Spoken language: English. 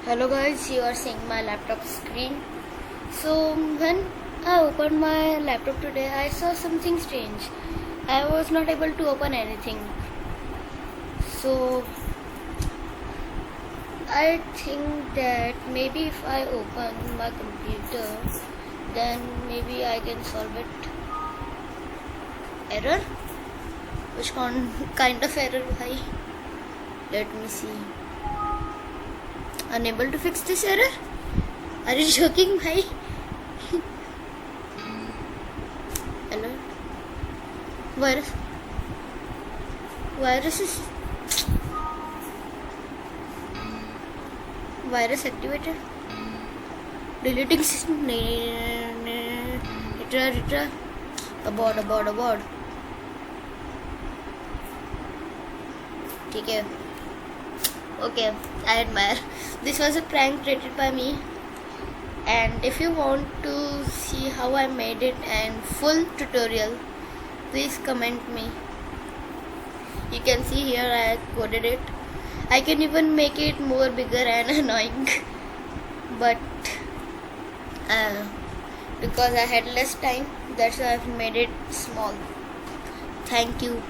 Hello guys, you are seeing my laptop screen. So when I opened my laptop today, I saw something strange. I was not able to open anything. So I think that maybe if I open my computer, then maybe I can solve it. Error? Which kind of error, bhai? Let me see. Unable to fix this error? Are you joking, bhai? Hello? Virus activated. Deleting system. Return. Abort. ठीक है. Okay, I admire. This was a prank created by me. And if you want to see how I made it and full tutorial, please comment me. You can see here I coded it. I can even make it more bigger and annoying, but because I had less time, that's why I've made it small. Thank you.